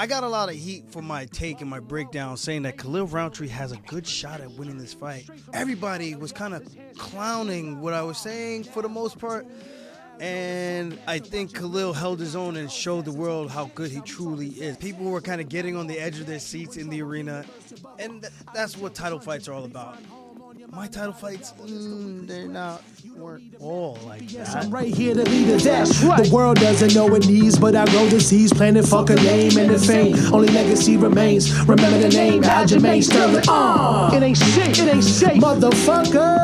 I got a lot of heat for my take and my breakdown saying that Khalil Rountree has a good shot at winning this fight. Everybody was kind of clowning what I was saying for the most part. And I think Khalil held his own and showed the world how good he truly is. People were kind of getting on the edge of their seats in the arena. And that's what title fights are all about. My title fights, weren't all like that. Yes, I'm right here to lead the dash. Right. The world doesn't know it needs, but I grow disease, planet fuck a name and the fame. Only legacy remains. Remember the name, Aljo, Sterling. It ain't shit, it ain't safe, motherfuckers.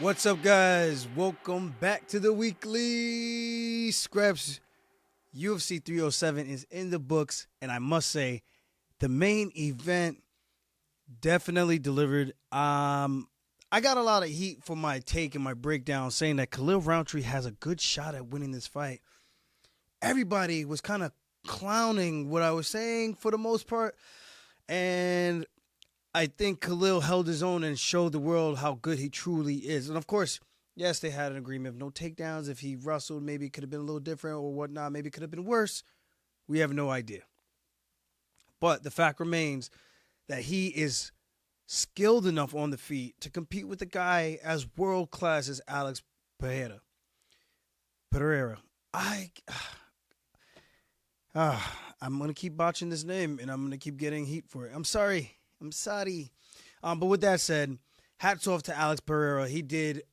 What's up, guys? Welcome back to the weekly scraps. UFC 307 is in the books, and I must say, the main event definitely delivered. I got a lot of heat for my take and my breakdown saying that Khalil Rountree has a good shot at winning this fight. Everybody was kind of clowning what I was saying for the most part. And I think Khalil held his own and showed the world how good he truly is. And of course, yes, they had an agreement of no takedowns. If he wrestled, maybe it could have been a little different or whatnot. Maybe it could have been worse. We have no idea. But the fact remains that he is skilled enough on the feet to compete with a guy as world-class as Alex Pereira. I'm going to keep botching this name, and I'm going to keep getting heat for it. I'm sorry. But with that said, hats off to Alex Pereira. He did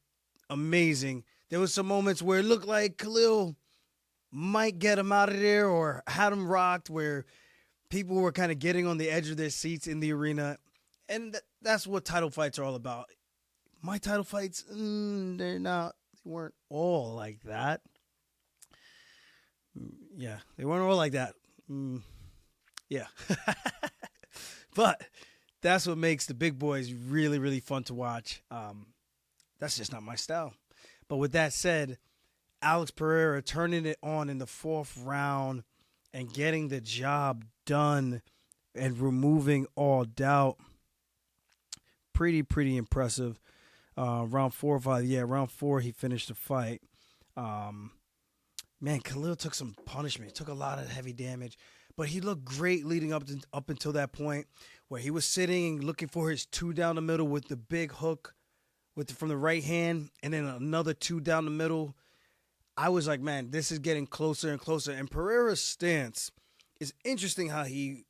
amazing. There was some moments where it looked like Khalil might get him out of there or had him rocked, where people were kind of getting on the edge of their seats in the arena. And that's what title fights are all about. My title fights, they weren't all like that. Yeah, they weren't all like that. Yeah. But that's what makes the big boys really, really fun to watch. That's just not my style. But with that said, Alex Pereira turning it on in the fourth round and getting the job done and removing all doubt. Pretty impressive. Round 4 or 5. Yeah, round 4 he finished the fight. Man, Khalil took some punishment. He took a lot of heavy damage. But he looked great leading up until that point where he was sitting looking for his 2 down the middle with the big hook from the right hand and then another 2 down the middle. I was like, man, this is getting closer and closer. And Pereira's stance is interesting how he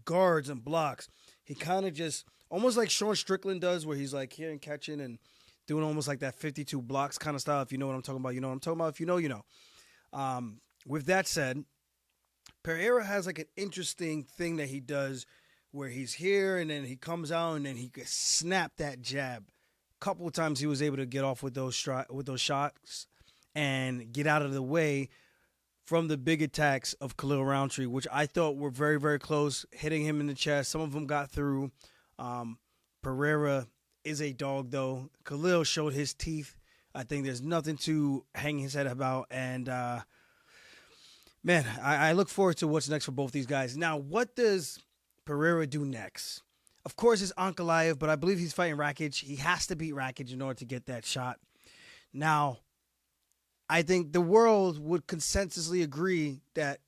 guards and blocks. He kind of just, almost like Sean Strickland does, where he's like here and catching and doing almost like that 52 blocks kind of style. If you know what I'm talking about, you know what I'm talking about. If you know, you know. With that said, Pereira has like an interesting thing that he does where he's here and then he comes out and then he can snap that jab. A couple of times he was able to get off with those shots and get out of the way from the big attacks of Khalil Rountree, which I thought were very, very close, hitting him in the chest. Some of them got through. Pereira is a dog, though. Khalil showed his teeth. I think there's nothing to hang his head about. And, man, I look forward to what's next for both these guys. Now, what does Pereira do next? Of course, it's Ankalaev, but I believe he's fighting Rakic. He has to beat Rakic in order to get that shot. Now, I think the world would consensusly agree that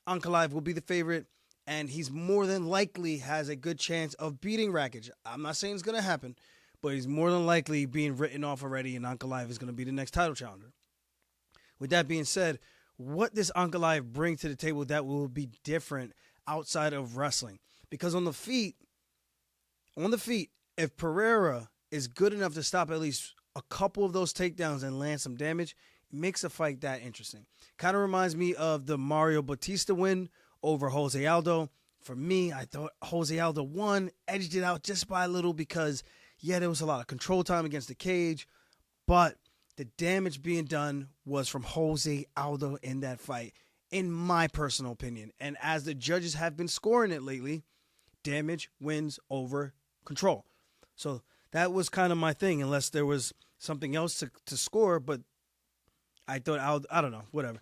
Ankalaev will be the favorite, and he's more than likely has a good chance of beating Rakic. I'm not saying it's going to happen, but he's more than likely being written off already, and Ankalaev is going to be the next title challenger. With that being said, what does Ankalaev bring to the table that will be different outside of wrestling? Because on the feet, if Pereira is good enough to stop at least a couple of those takedowns and land some damage, it makes a fight that interesting. Kind of reminds me of the Mario Bautista win over Jose Aldo. For me, I thought Jose Aldo won, edged it out just by a little because, yeah, there was a lot of control time against the cage, but the damage being done was from Jose Aldo in that fight, in my personal opinion. And as the judges have been scoring it lately, damage wins over control. So that was kind of my thing, unless there was something else to score, but I thought, I don't know, whatever.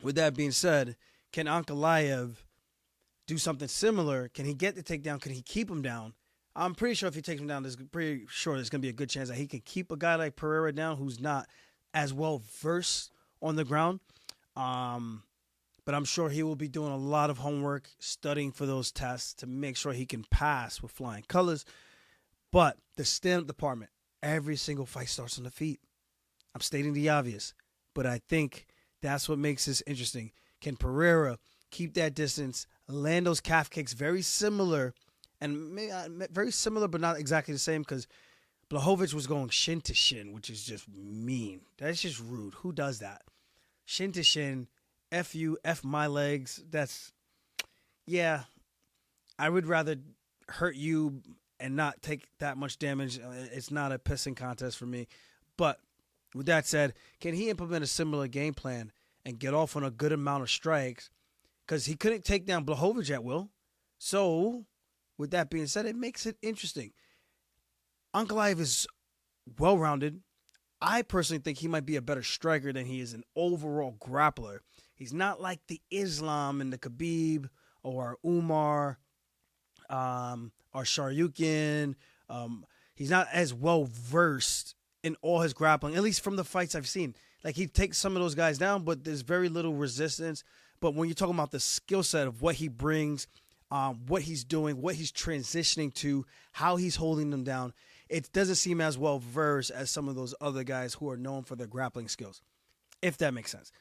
With that being said, can Ankalaev do something similar? Can he get the takedown? Can he keep him down? I'm pretty sure if he takes him down, there's going to be a good chance that he can keep a guy like Pereira down who's not as well versed on the ground. But I'm sure he will be doing a lot of homework, studying for those tests to make sure he can pass with flying colors. But the stand-up department, every single fight starts on the feet. I'm stating the obvious, but I think that's what makes this interesting. Can Pereira keep that distance, land those calf kicks very similar, and very similar but not exactly the same, because Blachowicz was going shin to shin, which is just mean. That's just rude. Who does that? Shin to shin, F you, F my legs. Yeah, I would rather hurt you and not take that much damage. It's not a pissing contest for me. But with that said, can he implement a similar game plan and get off on a good amount of strikes? Because he couldn't take down Blachowicz at will. So, with that being said, it makes it interesting. Ankalaev is well-rounded. I personally think he might be a better striker than he is an overall grappler. He's not like the Islam and the Khabib or Umar or Sharyukin. He's not as well-versed in all his grappling, at least from the fights I've seen. Like, he takes some of those guys down, but there's very little resistance. But when you're talking about the skill set of what he brings, what he's doing, what he's transitioning to, how he's holding them down, it doesn't seem as well-versed as some of those other guys who are known for their grappling skills, if that makes sense.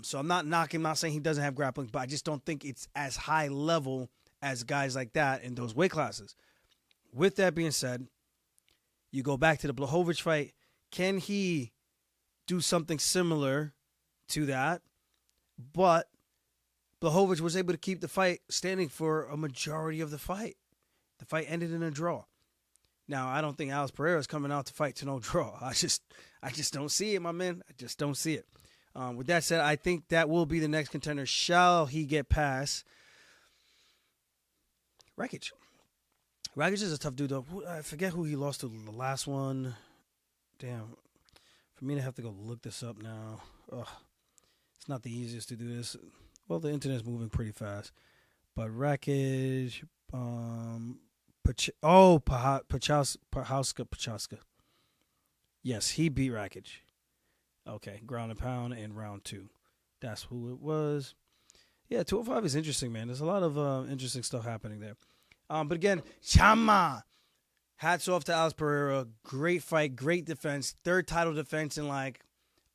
So I'm not knocking, I'm not saying he doesn't have grappling, but I just don't think it's as high level as guys like that in those weight classes. With that being said, you go back to the Blachowicz fight. Can he do something similar to that? But Blachowicz was able to keep the fight standing for a majority of the fight. The fight ended in a draw. Now, I don't think Alex Pereira is coming out to fight to no draw. I just don't see it, my man. I just don't see it. With that said, I think that will be the next contender. Shall he get past Rakic? Rakic is a tough dude, though. I forget who he lost to the last one. Damn. For me to have to go look this up now. Ugh. It's not the easiest to do this. Well, the internet's moving pretty fast. But Rakic, Prochazka. Yes, he beat Rakic. Okay, ground and pound in round 2. That's who it was. Yeah, 205 is interesting, man. There's a lot of interesting stuff happening there. But again, Chama. Hats off to Alex Pereira. Great fight, great defense. Third title defense in like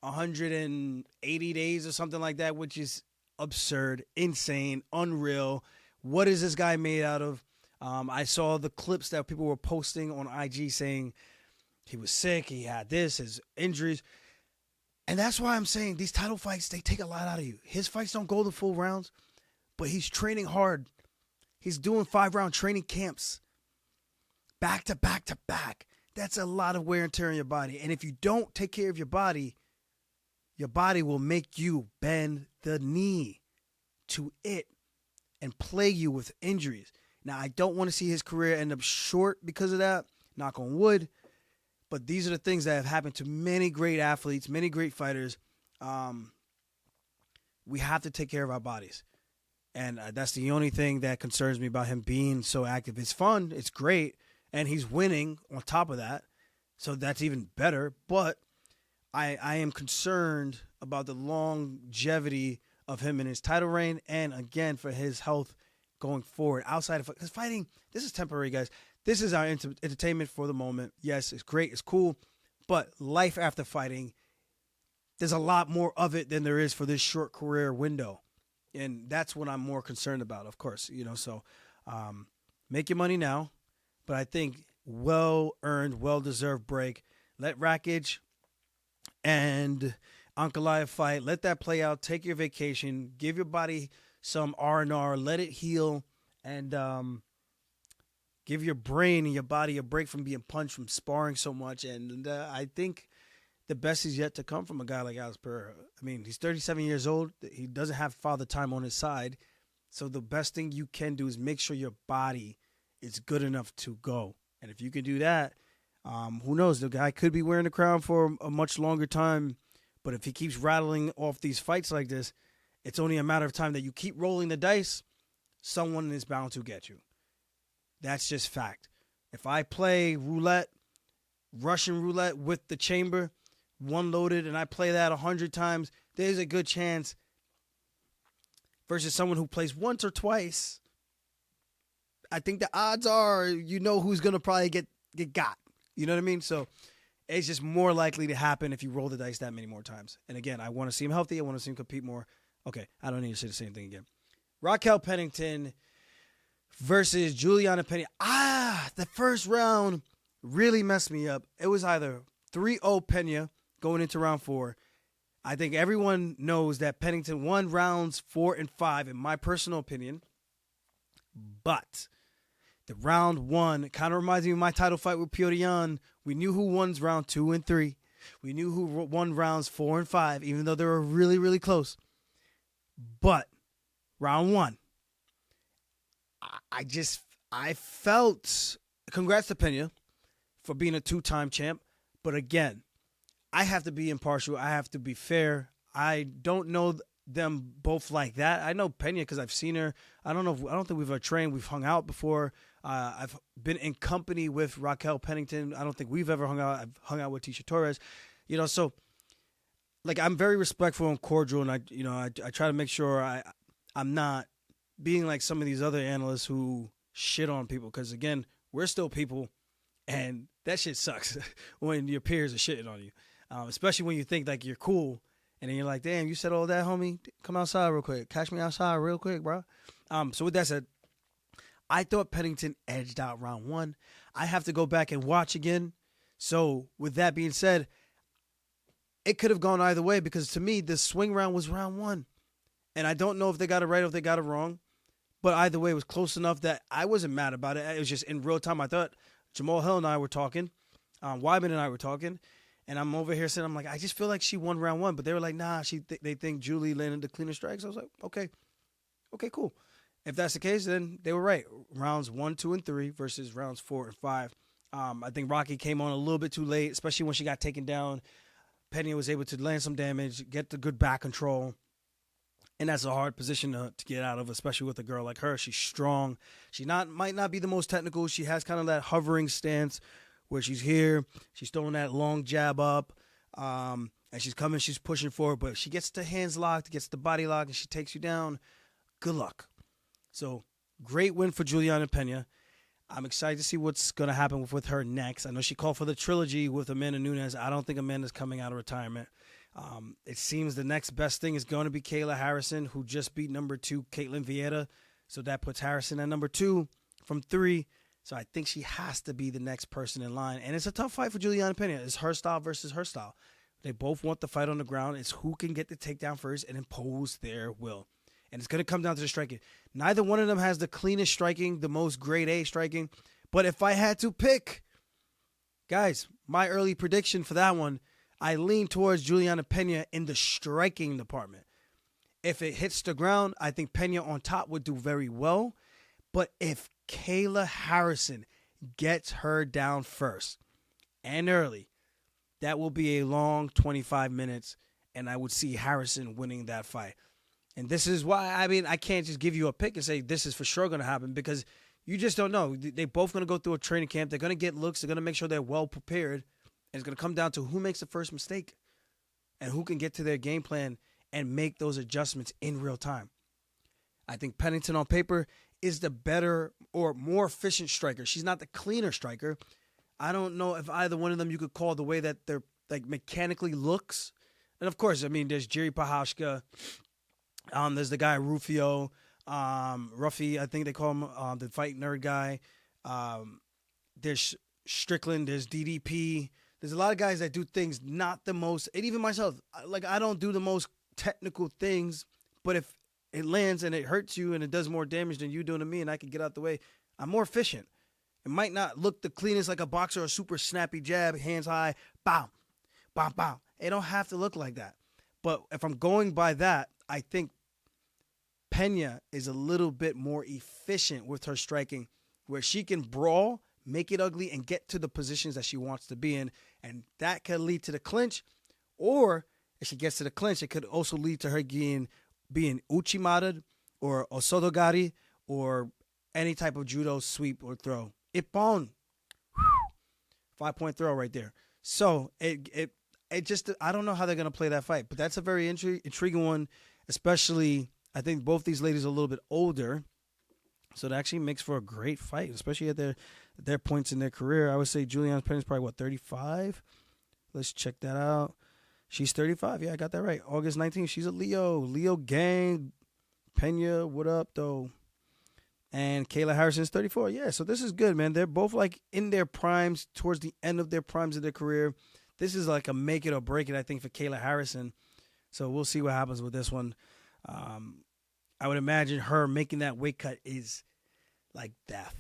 180 days or something like that, which is absurd, insane, unreal. What is this guy made out of? I saw the clips that people were posting on IG saying he was sick, he had this, his injuries. And that's why I'm saying these title fights, they take a lot out of you. His fights don't go the full rounds, but he's training hard. He's doing 5-round training camps. Back to back to back. That's a lot of wear and tear on your body. And if you don't take care of your body will make you bend the knee to it and plague you with injuries. Now, I don't want to see his career end up short because of that. Knock on wood. But these are the things that have happened to many great athletes, many great fighters. We have to take care of our bodies. And that's the only thing that concerns me about him being so active. It's fun. It's great. And he's winning on top of that. So that's even better. But I am concerned about the longevity of him in his title reign. And, again, for his health going forward. Outside of because fighting, this is temporary, guys. This is our entertainment for the moment. Yes, it's great. It's cool. But life after fighting, there's a lot more of it than there is for this short career window. And that's what I'm more concerned about, of course. So make your money now. But I think well-earned, well-deserved break. Let Rakic and Ankalaev fight. Let that play out. Take your vacation. Give your body some R&R. Let it heal. And give your brain and your body a break from being punched, from sparring so much. And I think the best is yet to come from a guy like Alex Pereira. I mean, he's 37 years old. He doesn't have father time on his side. So the best thing you can do is make sure your body is good enough to go. And if you can do that, who knows? The guy could be wearing the crown for a much longer time. But if he keeps rattling off these fights like this, it's only a matter of time that you keep rolling the dice. Someone is bound to get you. That's just fact. If I play roulette, Russian roulette with the chamber, one loaded, and I play that 100 times, there's a good chance versus someone who plays once or twice, I think the odds are you know who's going to probably get got. You know what I mean? So it's just more likely to happen if you roll the dice that many more times. And again, I want to see him healthy. I want to see him compete more. Okay, I don't need to say the same thing again. Raquel Pennington versus Juliana Pena. The first round really messed me up. It was either 3-0 Pena going into round 4. I think everyone knows that Pennington won rounds 4 and 5, in my personal opinion. But the round 1 kind of reminds me of my title fight with Petr Yan. We knew who won round 2 and 3. We knew who won rounds 4 and 5, even though they were really, really close. But round 1, I felt, congrats to Pena for being a 2-time champ. But again, I have to be impartial. I have to be fair. I don't know them both like that. I know Pena because I've seen her. I don't think we've ever trained. We've hung out before. I've been in company with Raquel Pennington. I don't think we've ever hung out. I've hung out with Tisha Torres. So like I'm very respectful and cordial, and I try to make sure I'm not being like some of these other analysts who shit on people, because again, we're still people, and that shit sucks when your peers are shitting on you, especially when you think like you're cool, and then you're like, damn, you said all that, homie. Come outside real quick. Catch me outside real quick, bro. So with that said, I thought Pennington edged out round 1. I have to go back and watch again. So with that being said, it could have gone either way, because to me, the swing round was round 1. And I don't know if they got it right or if they got it wrong. But either way, it was close enough that I wasn't mad about it. It was just in real time. I thought Jamal Hill and I were talking. Wyman and I were talking. And I'm over here saying, I'm like, I just feel like she won round 1. But they were like, nah, they think Julie landed the cleaner strikes. I was like, okay, cool. If that's the case, then they were right. Rounds 1, 2, and 3 versus rounds 4 and 5. I think Rocky came on a little bit too late, especially when she got taken down. Penny was able to land some damage, get the good back control. And that's a hard position to get out of, especially with a girl like her. She's strong. She might not be the most technical. She has kind of that hovering stance where she's here. She's throwing that long jab up. And she's coming. She's pushing forward. But if she gets the hands locked, gets the body locked, and she takes you down, good luck. So great win for Juliana Pena. I'm excited to see what's going to happen with her next. I know she called for the trilogy with Amanda Nunes. I don't think Amanda's coming out of retirement. It seems the next best thing is going to be Kayla Harrison, who just beat number 2, Caitlin Vieira. So that puts Harrison at number 2 from 3. So I think she has to be the next person in line. And it's a tough fight for Juliana Pena. It's her style versus her style. They both want the fight on the ground. It's who can get the takedown first and impose their will. And it's going to come down to the striking. Neither one of them has the cleanest striking, the most grade A striking. But if I had to pick, guys, my early prediction for that one, I lean towards Juliana Pena in the striking department. If it hits the ground, I think Pena on top would do very well. But if Kayla Harrison gets her down first and early, that will be a long 25 minutes, and I would see Harrison winning that fight. And this is why, I can't just give you a pick and say this is for sure going to happen, because you just don't know. They're both going to go through a training camp. They're going to get looks. They're going to make sure they're well prepared. And it's going to come down to who makes the first mistake and who can get to their game plan and make those adjustments in real time. I think Pennington on paper is the better or more efficient striker. She's not the cleaner striker. I don't know if either one of them you could call the way that they're like mechanically looks. And of course, there's Jiri Prochazka. There's the guy Rufio, Ruffy, I think they call him, the fight nerd guy. There's Strickland, there's DDP. There's a lot of guys that do things not the most, and even myself, I don't do the most technical things, but if it lands and it hurts you and it does more damage than you doing to me and I can get out the way, I'm more efficient. It might not look the cleanest like a boxer or a super snappy jab, hands high, bow, bow, bow. It don't have to look like that. But if I'm going by that, I think Pena is a little bit more efficient with her striking, where she can brawl, make it ugly, and get to the positions that she wants to be in. And that could lead to the clinch. Or if she gets to the clinch, it could also lead to her being uchimata or osodogari or any type of judo sweep or throw. Ippon. 5-point throw right there. So I don't know how they're gonna play that fight, but that's a very intriguing one. Especially, I think both these ladies are a little bit older, so it actually makes for a great fight, especially at their points in their career. I would say Juliana Pena's probably 35. Let's check that out. She's 35. Yeah, I got that right. August 19th. She's a Leo gang. Pena, what up though? And Kayla Harrison's 34. Yeah, so this is good, man. They're both like in their primes, towards the end of their primes of their career. This is like a make it or break it, I think, for Kayla Harrison. So we'll see what happens with this one. I would imagine her making that weight cut is like death.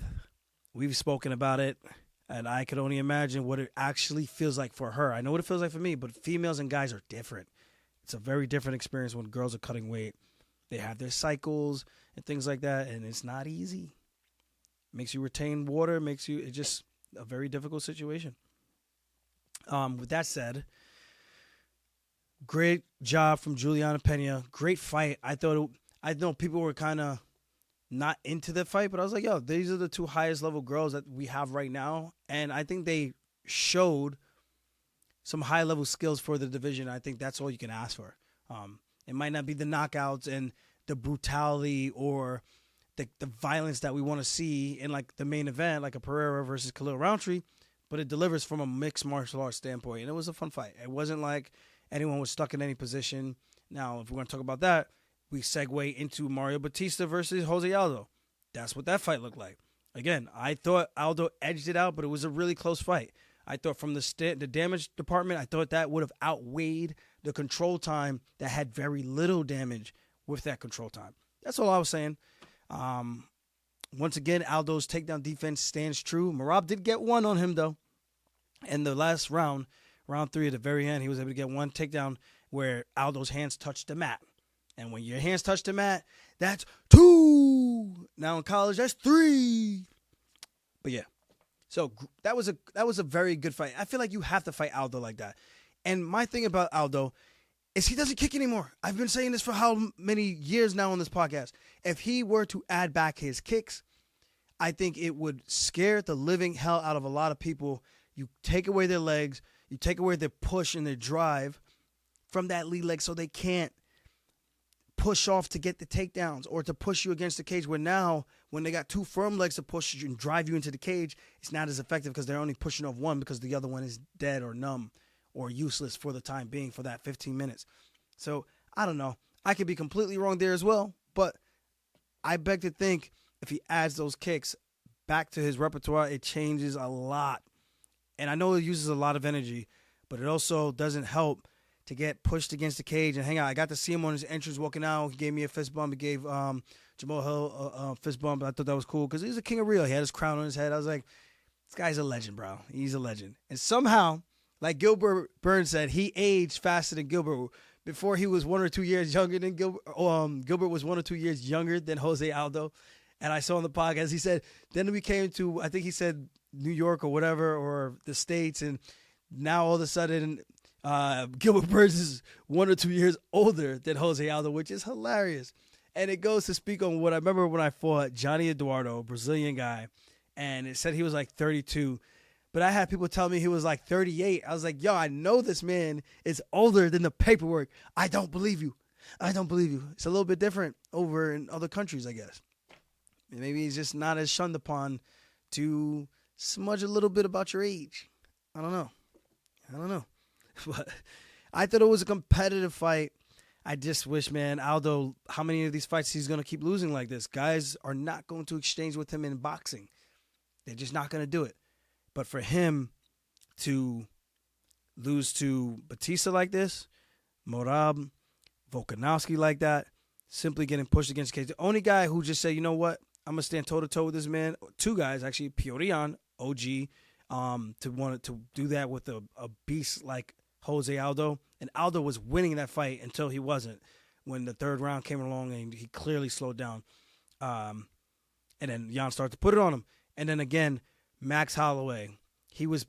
We've spoken about it, and I could only imagine what it actually feels like for her. I know what it feels like for me, but females and guys are different. It's a very different experience when girls are cutting weight. They have their cycles and things like that, and it's not easy. Makes you retain water, it's just a very difficult situation. With that said, great job from Juliana Pena. Great fight. I know people were kind of not into the fight, but I was like, yo, these are the two highest level girls that we have right now. And I think they showed some high level skills for the division. I think that's all you can ask for. It might not be the knockouts and the brutality or the violence that we want to see in like the main event, like a Pereira versus Khalil Rountree, but it delivers from a mixed martial arts standpoint. And it was a fun fight. It wasn't like anyone was stuck in any position. Now, if we're going to talk about that, we segue into Mario Batista versus Jose Aldo. That's what that fight looked like. Again, I thought Aldo edged it out, but it was a really close fight. I thought from the damage department, I thought that would have outweighed the control time that had very little damage with that control time. That's all I was saying. Once again, Aldo's takedown defense stands true. Merab did get one on him, though. In the last round 3 at the very end, he was able to get one takedown where Aldo's hands touched the mat. And when your hands touch the mat, that's 2. Now in college, that's 3. But yeah. So that was a very good fight. I feel like you have to fight Aldo like that. And my thing about Aldo is he doesn't kick anymore. I've been saying this for how many years now on this podcast. If he were to add back his kicks, I think it would scare the living hell out of a lot of people. You take away their legs, you take away their push and their drive from that lead leg so they can't push off to get the takedowns or to push you against the cage, where now when they got 2 firm legs to push you and drive you into the cage, it's not as effective because they're only pushing off one because the other one is dead or numb or useless for the time being for that 15 minutes. So I don't know. I could be completely wrong there as well, but I beg to think if he adds those kicks back to his repertoire, it changes a lot. And I know it uses a lot of energy, but it also doesn't help to get pushed against the cage and hang out. I got to see him on his entrance walking out. He gave me a fist bump. He gave Jamal Hill a fist bump. I thought that was cool because he's a king of real. He had his crown on his head. I was like, this guy's a legend, bro. He's a legend. And somehow, like Gilbert Burns said, he aged faster than Gilbert. Before he was 1 or 2 years younger than Gilbert. Gilbert was 1 or 2 years younger than Jose Aldo. And I saw on the podcast, he said, then we came to, I think he said New York or whatever, or the States. And now all of a sudden, Gilbert Burns is 1 or 2 years older than Jose Aldo, which is hilarious. And it goes to speak on what I remember when I fought Johnny Eduardo, Brazilian guy, and it said he was like 32. But I had people tell me he was like 38. I was like, yo, I know this man is older than the paperwork. I don't believe you. I don't believe you. It's a little bit different over in other countries, I guess. Maybe he's just not as shunned upon to smudge a little bit about your age. I don't know. But I thought it was a competitive fight. I just wish, man, Aldo, how many of these fights he's going to keep losing like this? Guys are not going to exchange with him in boxing. They're just not going to do it. But for him to lose to Batista like this, Merab, Volkanovski like that, simply getting pushed against the cage. The only guy who just said, you know what, I'm going to stand toe-to-toe with this man, 2 guys, actually, Pereira, OG, to want to do that with a beast like Jose Aldo. And Aldo was winning that fight until he wasn't. When the 3rd round came along and he clearly slowed down. And then Jan started to put it on him. And then again, Max Holloway. He was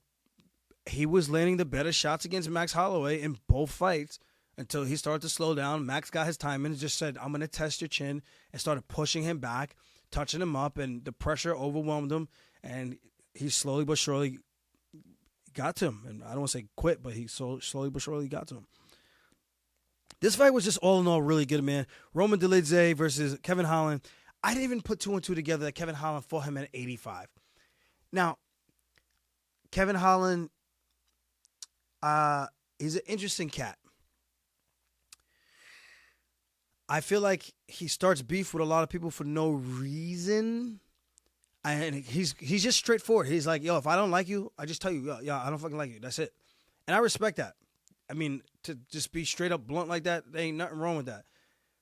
landing the better shots against Max Holloway in both fights until he started to slow down. Max got his time and just said, I'm going to test your chin, and started pushing him back, touching him up, and the pressure overwhelmed him. And he slowly but surely, got to him. And I don't want to say quit, but he slowly but surely got to him. This fight was just all in all really good, man. Roman Dolidze versus Kevin Holland. I didn't even put 2 and 2 together that Kevin Holland fought him at 85. Now, Kevin Holland, he's an interesting cat. I feel like he starts beef with a lot of people for no reason. And he's just straightforward. He's like, yo, if I don't like you, I just tell you, yo, I don't fucking like you. That's it. And I respect that. I mean, to just be straight up blunt like that, there ain't nothing wrong with that.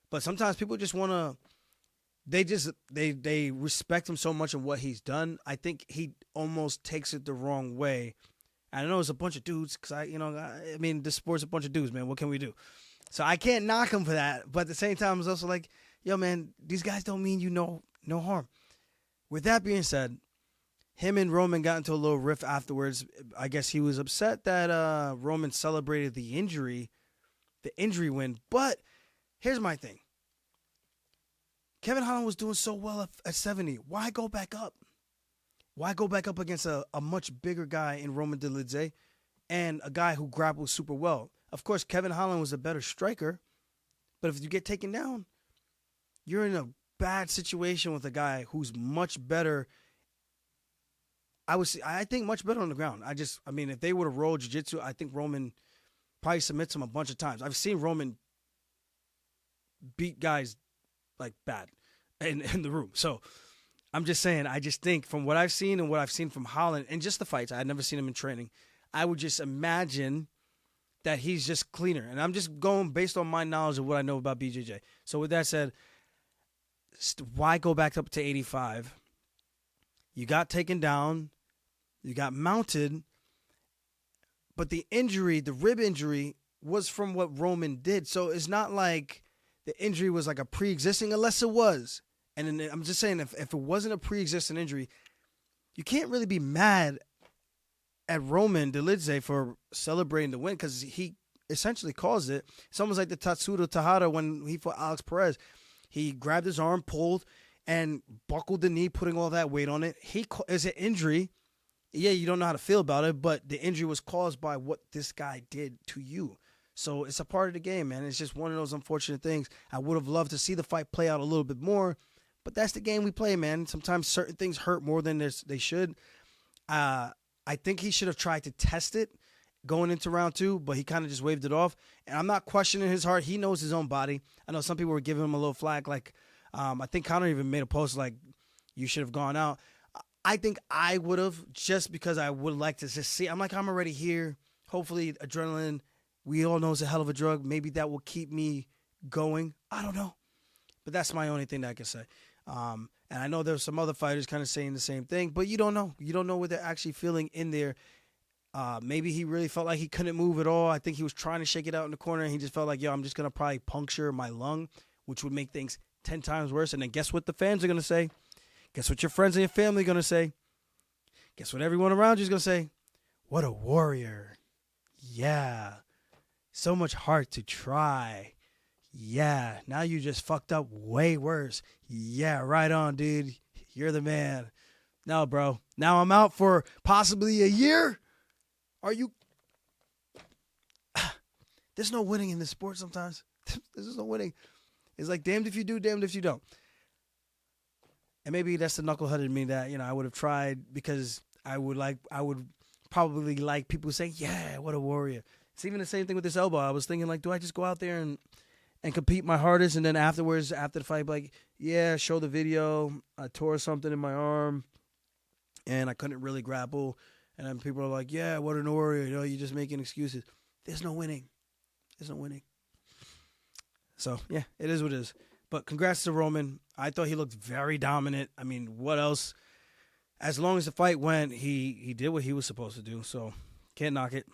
But sometimes people just want to, they respect him so much of what he's done. I think he almost takes it the wrong way. And I know it's a bunch of dudes because I mean, this sport's a bunch of dudes, man. What can we do? So I can't knock him for that. But at the same time, it's also like, yo, man, these guys don't mean you no harm. With that being said, him and Roman got into a little riff afterwards. I guess he was upset that Roman celebrated the injury win. But here's my thing. Kevin Holland was doing so well at 70. Why go back up? Why go back up against a much bigger guy in Roman Dolidze and a guy who grapples super well? Of course, Kevin Holland was a better striker, but if you get taken down, you're in a bad situation with a guy who's much better. I think much better on the ground. I mean, if they would have rolled jiu-jitsu, I think Roman probably submits him a bunch of times. I've seen Roman beat guys like bad in the room. So I'm just saying, I just think from what I've seen and what I've seen from Holland and just the fights, I had never seen him in training. I would just imagine that he's just cleaner. And I'm just going based on my knowledge of what I know about BJJ. So with that said, why go back up to 85? You got taken down. You got mounted. But the injury, the rib injury, was from what Roman did. So it's not like the injury was like a pre-existing, unless it was. And I'm just saying, if it wasn't a pre-existing injury, you can't really be mad at Roman Dolidze for celebrating the win because he essentially caused it. It's almost like the Tatsudo Tahara when he fought Alex Perez. He grabbed his arm, pulled, and buckled the knee, putting all that weight on it. It's an injury. Yeah, you don't know how to feel about it, but the injury was caused by what this guy did to you. So it's a part of the game, man. It's just one of those unfortunate things. I would have loved to see the fight play out a little bit more, but that's the game we play, man. Sometimes certain things hurt more than they should. I think he should have tried to test it going into round 2, but he kind of just waved it off. And I'm not questioning his heart. He knows his own body. I know some people were giving him a little flack. Like, I think Conor even made a post like, you should have gone out. I think I would have, just because I would like to just see. I'm already here. Hopefully, adrenaline, we all know it's a hell of a drug. Maybe that will keep me going. I don't know. But that's my only thing that I can say. And I know there's some other fighters kind of saying the same thing, but you don't know. You don't know what they're actually feeling in there. Maybe he really felt like he couldn't move at all. I think he was trying to shake it out in the corner, and he just felt like, yo, I'm just going to probably puncture my lung, which would make things 10 times worse. And then guess what the fans are going to say? Guess what your friends and your family are going to say? Guess what everyone around you is going to say? What a warrior. Yeah. So much heart to try. Yeah. Now you just fucked up way worse. Yeah, right on, dude. You're the man. No, bro. Now I'm out for possibly a year? Are you... There's no winning in this sport sometimes. There's no winning. It's like damned if you do, damned if you don't. And maybe that's the knucklehead in me that, I would have tried because I would probably like people saying, yeah, what a warrior. It's even the same thing with this elbow. I was thinking, like, do I just go out there and compete my hardest, and then afterwards, after the fight, like, yeah, show the video. I tore something in my arm, and I couldn't really grapple. And then people are like, yeah, what an warrior. You're just making excuses. There's no winning. There's no winning. So, yeah, it is what it is. But congrats to Roman. I thought he looked very dominant. I mean, what else? As long as the fight went, he did what he was supposed to do. So, can't knock it.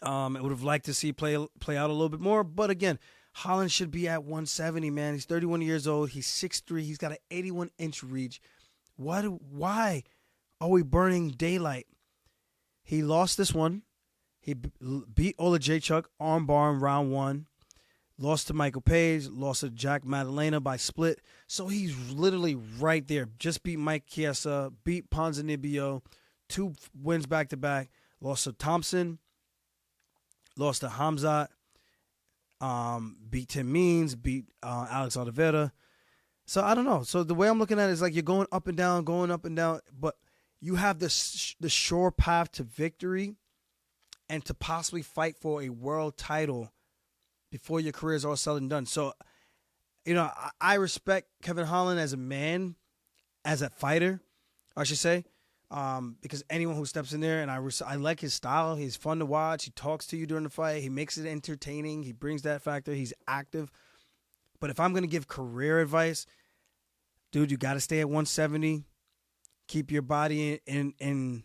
I would have liked to see play out a little bit more. But again, Holland should be at 170, man. He's 31 years old. He's 6'3". He's got an 81-inch reach. Why are we burning daylight? He lost this one. He beat Olajaychuk armbar in round 1. Lost to Michael Page. Lost to Jack Maddalena by split. So he's literally right there. Just beat Mike Chiesa. Beat Ponzinibbio. 2 wins back-to-back. Lost to Thompson. Lost to Hamzat. Beat Tim Means. Beat Alex Oliveira. So I don't know. So the way I'm looking at it is like you're going up and down, but you have the sure path to victory and to possibly fight for a world title before your career is all said and done. So, I respect Kevin Holland as a man, as a fighter, I should say, because anyone who steps in there, and I like his style. He's fun to watch. He talks to you during the fight. He makes it entertaining. He brings that factor. He's active. But if I'm going to give career advice, dude, you got to stay at 170. Keep your body in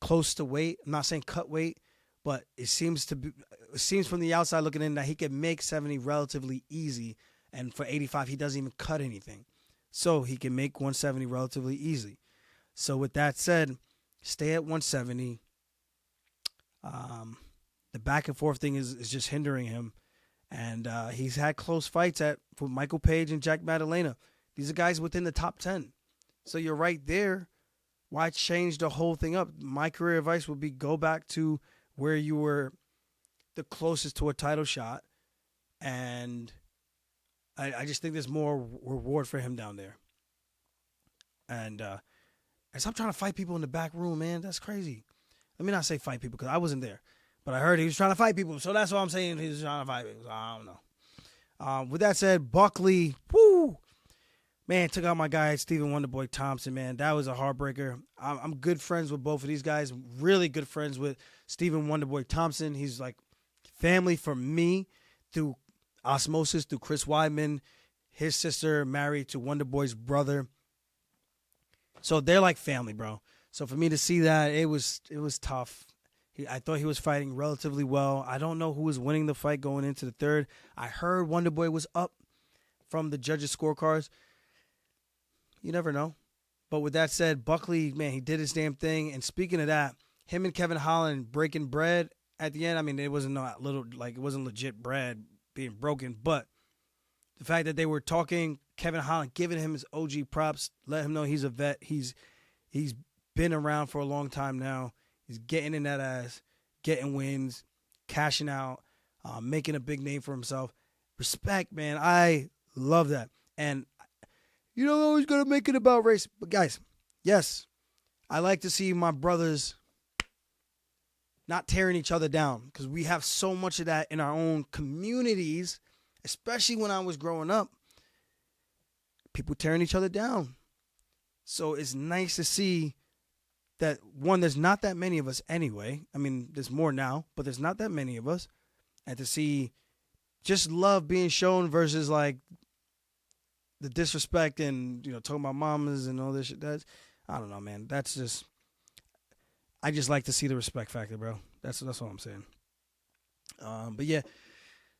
close to weight. I'm not saying cut weight, but it seems from the outside looking in that he can make 70 relatively easy. And for 85, he doesn't even cut anything. So he can make 170 relatively easy. So with that said, stay at 170. The back and forth thing is just hindering him. And he's had close fights for Michael Page and Jack Maddalena. These are guys within the top 10. So you're right there. Why change the whole thing up? My career advice would be go back to where you were the closest to a title shot. And I just think there's more reward for him down there. And stop trying to fight people in the back room, man. That's crazy. Let me not say fight people because I wasn't there. But I heard he was trying to fight people. So that's what I'm saying. He was trying to fight people. So I don't know. With that said, Buckley, woo! Man, took out my guy, Stephen Wonderboy Thompson, man. That was a heartbreaker. I'm good friends with both of these guys. Really good friends with Stephen Wonderboy Thompson. He's like family for me through osmosis, through Chris Weidman. His sister married to Wonderboy's brother. So they're like family, bro. So for me to see that, it was tough. I thought he was fighting relatively well. I don't know who was winning the fight going into the third. I heard Wonderboy was up from the judges' scorecards. You never know. But with that said, Buckley, man, he did his damn thing. And speaking of that, him and Kevin Holland breaking bread at the end. I mean, it wasn't it wasn't legit bread being broken, but the fact that they were talking, Kevin Holland giving him his OG props, let him know he's a vet. He's been around for a long time now. He's getting in that ass, getting wins, cashing out, making a big name for himself. Respect, man. I love that. And you don't always got to make it about race. But guys, yes, I like to see my brothers not tearing each other down because we have so much of that in our own communities, especially when I was growing up. People tearing each other down. So it's nice to see that, one, there's not that many of us anyway. I mean, there's more now, but there's not that many of us. And to see just love being shown versus like the disrespect and, talking about mamas and all this shit. I don't know, man. I just like to see the respect factor, bro. That's all I'm saying. But yeah,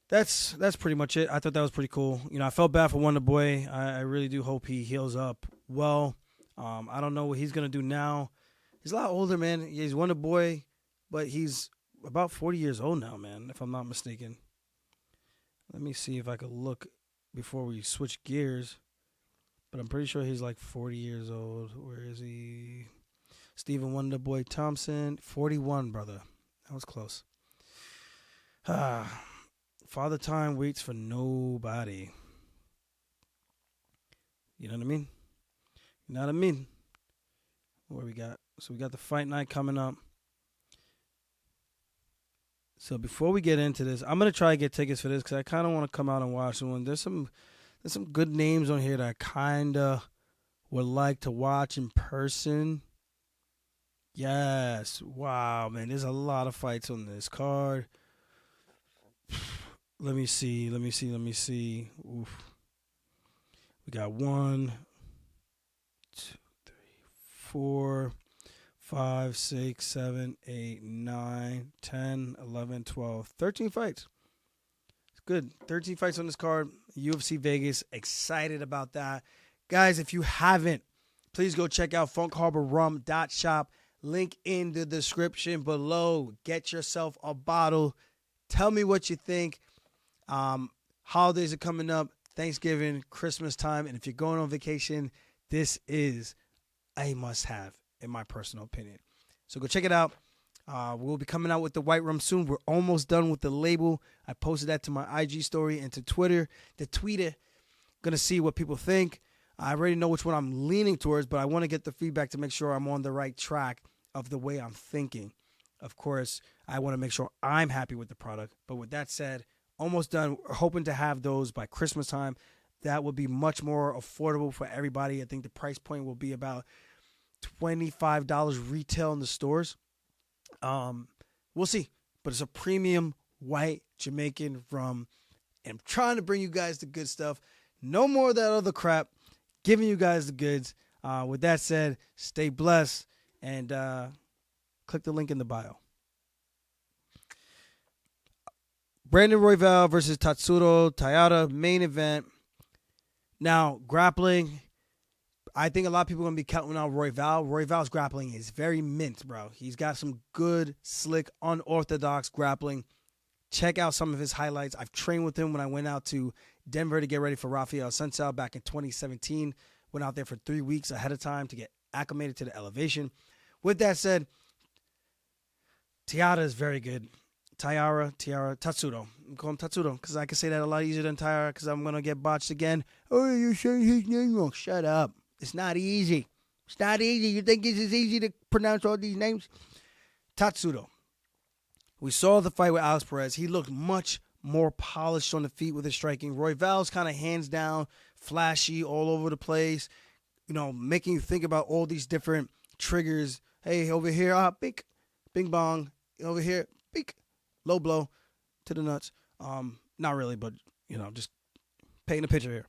that's pretty much it. I thought that was pretty cool. I felt bad for Wonderboy. I really do hope he heals up well. I don't know what he's going to do now. He's a lot older, man. He's Wonderboy, but he's about 40 years old now, man, if I'm not mistaken. Let me see if I could look before we switch gears. But I'm pretty sure he's like 40 years old. Where is he? Stephen Wonderboy Thompson, 41, brother. That was close. Father Time waits for nobody. You know what I mean? What we got? So we got the fight night coming up. So before we get into this, I'm gonna try to get tickets for this because I kind of want to come out and watch one. There's some good names on here that I kind of would like to watch in person. Yes, wow, man, there's a lot of fights on this card. Let me see. Oof. We got 1, 2, 3, 4, 5, 6, 7, 8, 9, 10, 11, 12, 13 fights. It's good. 13 fights on this card. UFC Vegas. Excited about that. Guys, if you haven't, please go check out funkharborrum.shop. Link in the description below. Get yourself a bottle. Tell me what you think. Holidays are coming up. Thanksgiving, Christmas time. And if you're going on vacation, this is a must-have, in my personal opinion. So go check it out. We'll be coming out with the white rum soon. We're almost done with the label. I posted that to my IG story and to Twitter. The tweeter, gonna see what people think. I already know which one I'm leaning towards, but I want to get the feedback to make sure I'm on the right track of the way I'm thinking. Of course, I want to make sure I'm happy with the product. But with that said, almost done. We're hoping to have those by Christmas time. That will be much more affordable for everybody. I think the price point will be about $25 retail in the stores. We'll see. But it's a premium white Jamaican rum. And I'm trying to bring you guys the good stuff. No more of that other crap. Giving you guys the goods. With that said, stay blessed and click the link in the bio. Brandon Royval versus Tatsuro Taira, main event. Now, grappling, I think a lot of people are going to be counting out Royval. Royval's grappling is very mint, bro. He's got some good, slick, unorthodox grappling. Check out some of his highlights. I've trained with him when I went out to Denver to get ready for Rafael Sensao back in 2017. Went out there for 3 weeks ahead of time to get acclimated to the elevation. With that said, Taira is very good. Tatsuro. I'm calling him Tatsuro because I can say that a lot easier than Taira because I'm going to get botched again. Oh, you're saying his name wrong. Shut up. It's not easy. It's not easy. You think it's as easy to pronounce all these names? Tatsuro. We saw the fight with Alex Perez. He looked much more polished on the feet with his striking. Royval's kind of hands down, flashy, all over the place, making you think about all these different triggers. Hey, over here, big, bing bong. Over here, big, low blow to the nuts. Not really, but, just painting a picture here.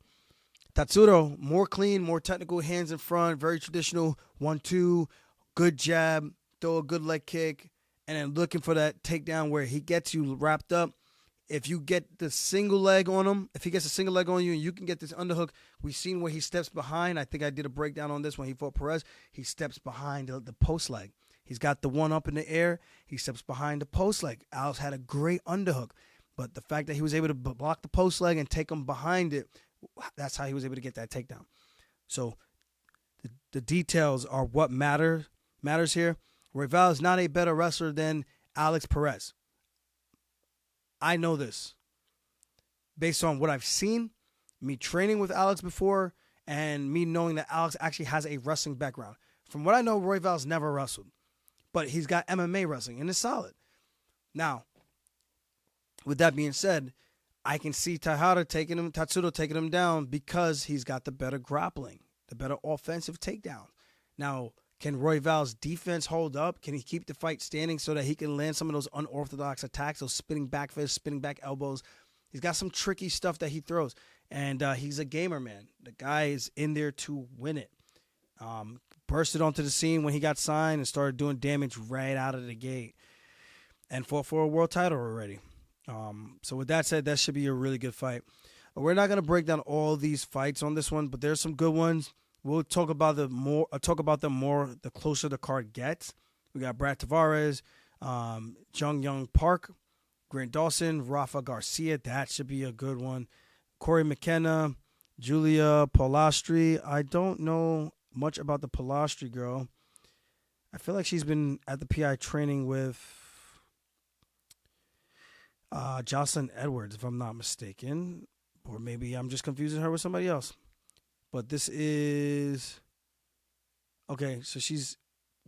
Tatsuro, more clean, more technical, hands in front, very traditional, 1-2, good jab, throw a good leg kick, and then looking for that takedown where he gets you wrapped up. If you get the single leg on him, if he gets a single leg on you and you can get this underhook, we've seen where he steps behind. I think I did a breakdown on this when he fought Perez. He steps behind the post leg. He's got the one up in the air. He steps behind the post leg. Alex had a great underhook. But the fact that he was able to block the post leg and take him behind it, that's how he was able to get that takedown. So the details are what matters here. Royval is not a better wrestler than Alex Perez. I know this based on what I've seen, me training with Alex before, and me knowing that Alex actually has a wrestling background. From what I know, Royval's never wrestled, but he's got MMA wrestling, and it's solid. Now, with that being said, I can see Tatsuro taking him down because he's got the better grappling, the better offensive takedown. Now, can Royval's defense hold up? Can he keep the fight standing so that he can land some of those unorthodox attacks, those spinning back fists, spinning back elbows? He's got some tricky stuff that he throws, and he's a gamer, man. The guy is in there to win it. Bursted onto the scene when he got signed and started doing damage right out of the gate and fought for a world title already. So with that said, that should be a really good fight. We're not going to break down all these fights on this one, but there's some good ones. We'll talk about them more the closer the card gets. We got Brad Tavares, Jung Young Park, Grant Dawson, Rafa Garcia. That should be a good one. Corey McKenna, Julia Polastri. I don't know much about the Polastri girl. I feel like she's been at the PI training with Jocelyn Edwards, if I'm not mistaken. Or maybe I'm just confusing her with somebody else. But this is... Okay, so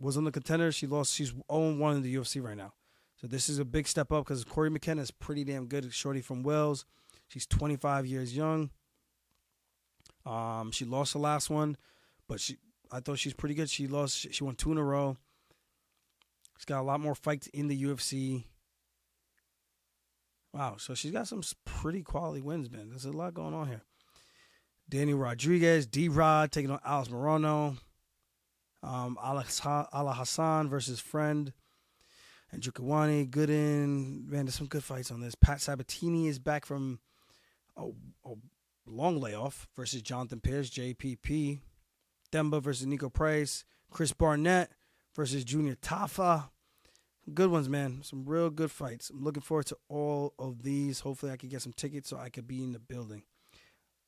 was on the contender. She lost. She's 0-1 in the UFC right now. So this is a big step up because Corey McKenna is pretty damn good. Shorty from Wales. She's 25 years young. She lost the last one, but I thought she's pretty good. She won 2 in a row. She's got a lot more fights in the UFC. Wow, so she's got some pretty quality wins, man. There's a lot going on here. Danny Rodriguez, D-Rod taking on Alice Morono. Ala Hassan versus Friend. And Jukwani, Gooden. Man, there's some good fights on this. Pat Sabatini is back from a long layoff versus Jonathan Pierce, JPP. Demba versus Nico Price. Chris Barnett versus Junior Tafa. Good ones, man. Some real good fights. I'm looking forward to all of these. Hopefully I can get some tickets so I could be in the building.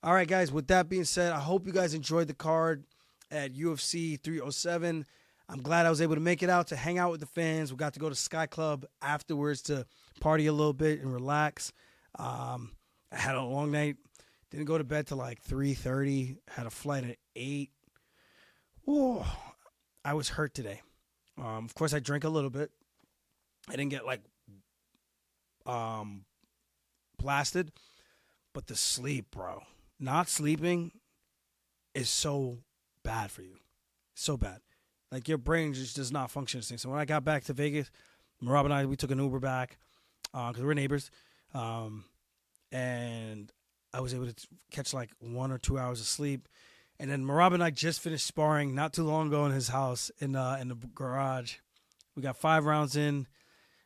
All right, guys. With that being said, I hope you guys enjoyed the card at UFC 307. I'm glad I was able to make it out to hang out with the fans. We got to go to Sky Club afterwards to party a little bit and relax. I had a long night. Didn't go to bed till like 3:30. Had a flight at 8. Ooh, I was hurt today. Of course, I drank a little bit. I didn't get like blasted, but the sleep, bro. Not sleeping is so bad for you. So bad. Like your brain just does not function the same. So when I got back to Vegas, Rob and I, we took an Uber back because we're neighbors. And I was able to catch like 1 or 2 hours of sleep. And then Marab and I just finished sparring not too long ago in his house in the garage. We got 5 rounds in,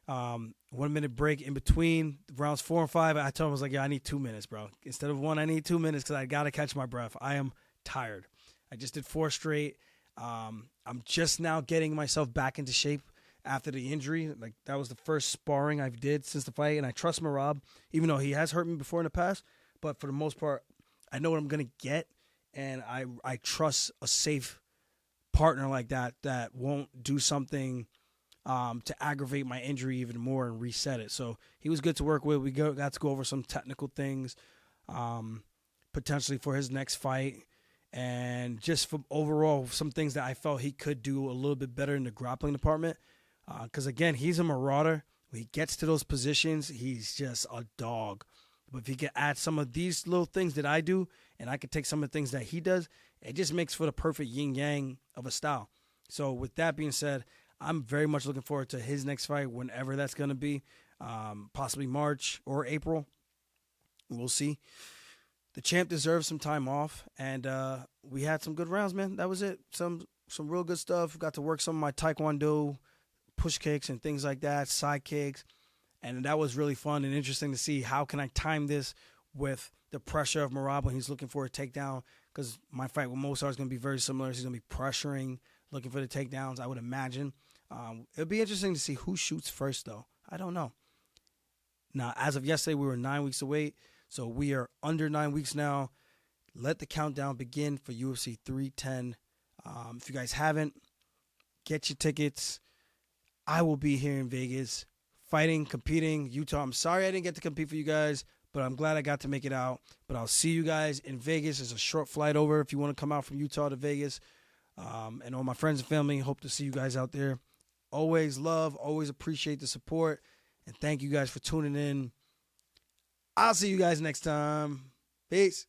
1 minute break in between rounds 4 and 5. I told him, I was like, yeah, I need 2 minutes, bro. Instead of 1, I need 2 minutes because I got to catch my breath. I am tired. I just did 4 straight. I'm just now getting myself back into shape after the injury. Like that was the first sparring I've did since the fight, and I trust Marab, even though he has hurt me before in the past. But for the most part, I know what I'm gonna get, and I trust a safe partner like that won't do something to aggravate my injury even more and reset it. So he was good to work with. We got to go over some technical things, potentially for his next fight. And just for overall, some things that I felt he could do a little bit better in the grappling department. Because, again, he's a marauder. When he gets to those positions, he's just a dog. But if he can add some of these little things that I do, and I can take some of the things that he does, it just makes for the perfect yin-yang of a style. So with that being said, I'm very much looking forward to his next fight, whenever that's going to be, possibly March or April. We'll see. The champ deserves some time off, and we had some good rounds, man. That was it. Some real good stuff. Got to work some of my taekwondo push kicks and things like that, side kicks, and that was really fun and interesting to see how can I time this with the pressure of Marab when he's looking for a takedown, because my fight with Mosar is going to be very similar. He's going to be pressuring, looking for the takedowns, I would imagine. It'll be interesting to see who shoots first, though. I don't know. Now, as of yesterday, we were 9 weeks away. So we are under 9 weeks now. Let the countdown begin for UFC 310. If you guys haven't, get your tickets. I will be here in Vegas, fighting, competing. Utah, I'm sorry I didn't get to compete for you guys, but I'm glad I got to make it out. But I'll see you guys in Vegas. There's a short flight over if you want to come out from Utah to Vegas. And all my friends and family, hope to see you guys out there. Always love, always appreciate the support. And thank you guys for tuning in. I'll see you guys next time. Peace.